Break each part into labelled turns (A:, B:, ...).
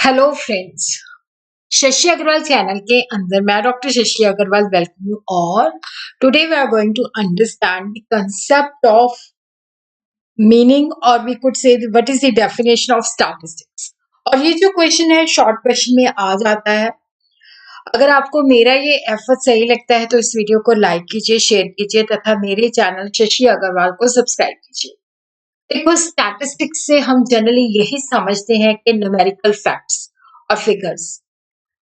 A: Hello friends. Shashi Agarwal channel के अंदर मैं doctor Shashi Agarwal welcome you. और today we are going to understand the concept of meaning और we could say what is the definition of statistics. और ये जो question है शॉर्ट क्वेश्चन में आ जाता है। अगर आपको मेरा ये एफर्ट सही लगता है तो इस वीडियो को लाइक कीजिए, शेयर कीजिए तथा मेरे चैनल शशि अग्रवाल को सब्सक्राइब कीजिए। देखो, स्टैटिस्टिक्स से हम जनरली यही समझते हैं कि न्यूमेरिकल फैक्ट्स और फिगर्स,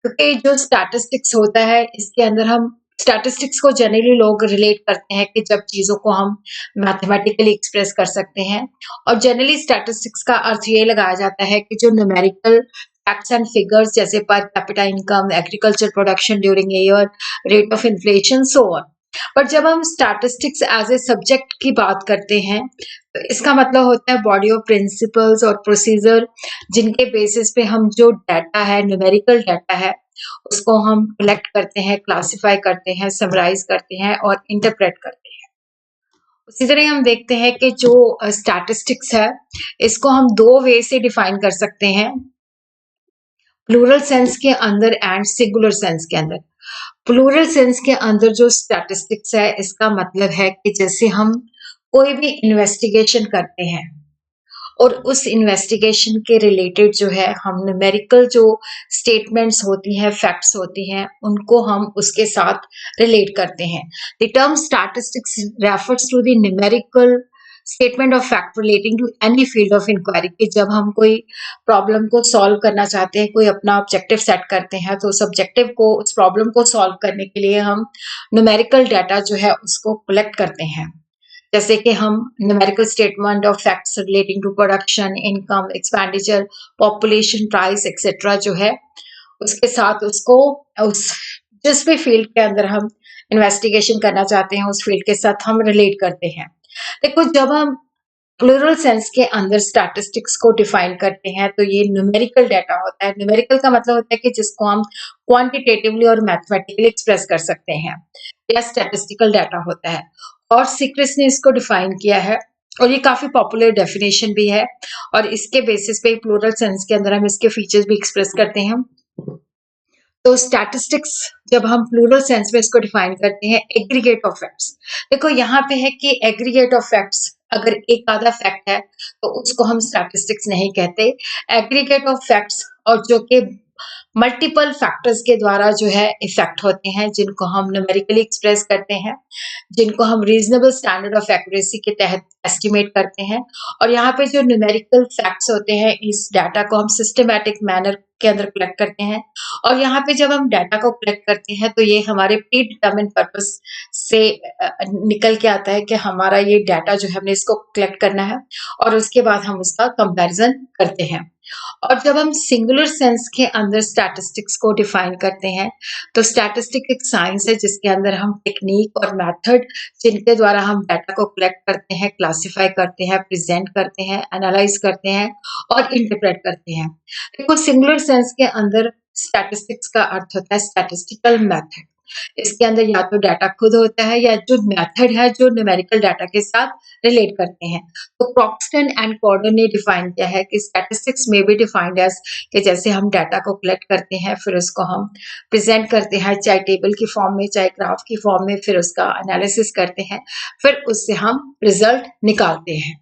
A: क्योंकि जो स्टैटिस्टिक्स होता है इसके अंदर हम स्टैटिस्टिक्स को जनरली लोग रिलेट करते हैं कि जब चीजों को हम मैथमेटिकली एक्सप्रेस कर सकते हैं। और जनरली स्टैटिस्टिक्स का अर्थ ये लगाया जाता है कि जो न्यूमेरिकल फैक्ट्स एंड फिगर्स जैसे per capita income, agriculture production during a year, rate of inflation, so on. पर जब हम स्टैटिस्टिक्स एज ए सब्जेक्ट की बात करते हैं तो इसका मतलब होता है बॉडी ऑफ प्रिंसिपल्स और प्रोसीजर जिनके बेसिस पे हम जो डाटा है, न्यूमेरिकल डाटा है, उसको हम कलेक्ट करते हैं, क्लासिफाई करते हैं, समराइज करते हैं और इंटरप्रेट करते हैं। उसी तरह हम देखते हैं कि जो स्टैटिस्टिक्स है इसको हम दो वे से डिफाइन कर सकते हैं, प्लूरल सेंस के अंदर एंड सिंगुलर सेंस के अंदर। प्लूरल सेंस के अंदर जो स्टैटिस्टिक्स है इसका मतलब है कि जैसे हम कोई भी इन्वेस्टिगेशन करते हैं और उस इन्वेस्टिगेशन के रिलेटेड जो है हम न्यूमेरिकल जो स्टेटमेंट्स होती हैं, फैक्ट्स होती हैं, उनको हम उसके साथ रिलेट करते हैं। The term statistics refers to the numerical statement of fact relating to any field of inquiry कि जब हम कोई प्रॉब्लम को सॉल्व करना चाहते हैं, कोई अपना ऑब्जेक्टिव सेट करते हैं, तो उस ऑब्जेक्टिव को, उस प्रॉब्लम को सॉल्व करने के लिए हम न्यूमेरिकल डाटा जो है उसको कलेक्ट करते हैं। जैसे कि हम numerical statement of facts relating to production, income, expenditure, population, price etcetera जो है उसके साथ उसको उस जिस भी फील्ड के अंदर हम इन्वेस्टिगेशन करना चाहते हैं उस फील्ड के साथ हम रिलेट करते हैं। देखो, जब हम प्लूरल सेंस के अंदर स्टैटिस्टिक्स को डिफाइन करते हैं तो ये न्यूमेरिकल डाटा होता है। न्यूमेरिकल का मतलब होता है कि जिसको हम क्वांटिटेटिवली और मैथमेटिकली एक्सप्रेस कर सकते हैं, या स्टैटिस्टिकल डाटा होता है। और सीक्रेस ने इसको डिफाइन किया है और ये काफी पॉपुलर डेफिनेशन भी है और इसके बेसिस पे प्लूरल सेंस के अंदर हम इसके फीचर्स भी एक्सप्रेस करते हैं। तो स्टैटिस्टिक्स जब हम प्लूरल सेंस में इसको डिफाइन करते हैं, एग्रीगेट ऑफ फैक्ट्स। देखो, यहाँ पे है कि एग्रीगेट ऑफ फैक्ट्स, अगर एक आधा फैक्ट है तो उसको हम स्टैटिस्टिक्स नहीं कहते। एग्रीगेट ऑफ फैक्ट्स और जो कि मल्टीपल फैक्टर्स के द्वारा जो है इफेक्ट होते हैं, जिनको हम न्यूमेरिकली एक्सप्रेस करते हैं, जिनको हम रीजनेबल स्टैंडर्ड ऑफ एक्यूरेसी के तहत एस्टिमेट करते हैं। और यहाँ पे जो न्यूमेरिकल फैक्ट्स होते हैं इस डाटा को हम सिस्टमैटिक मैनर के अंदर कलेक्ट करते हैं। और यहाँ पे जब हम डाटा को कलेक्ट करते हैं तो ये हमारे प्री डिटर्मिन पर्पस से निकल के आता है कि हमारा ये डाटा जो है हमने इसको कलेक्ट करना है और उसके बाद हम उसका कंपैरिजन करते हैं। और जब हम सिंगुलर सेंस के अंदर स्टैटिस्टिक्स को डिफाइन करते हैं तो स्टैटिस्टिक एक साइंस है जिसके अंदर हम टेक्निक और मेथड जिनके द्वारा हम डाटा को कलेक्ट करते हैं, क्लासिफाई करते हैं, प्रेजेंट करते हैं, एनालाइज करते हैं और इंटरप्रेट करते हैं। देखो, सिंगुलर सेंस के अंदर स्टैटिस्टिक्स का अर्थ होता है स्टैटिस्टिकल मेथड। इसके अंदर या तो डाटा खुद होता है या जो मेथड है जो न्यूमेरिकल डाटा के साथ रिलेट करते हैं। तो क्रॉक्सटन एंड कॉर्डन ने डिफाइन किया है कि स्टैटिस्टिक्स में भी डिफाइंड एज कि जैसे हम डाटा को कलेक्ट करते हैं, फिर उसको हम प्रेजेंट करते हैं, चाहे टेबल की फॉर्म में, चाहे ग्राफ की फॉर्म में, फिर उसका एनालिसिस करते हैं, फिर उससे हम रिजल्ट निकालते हैं।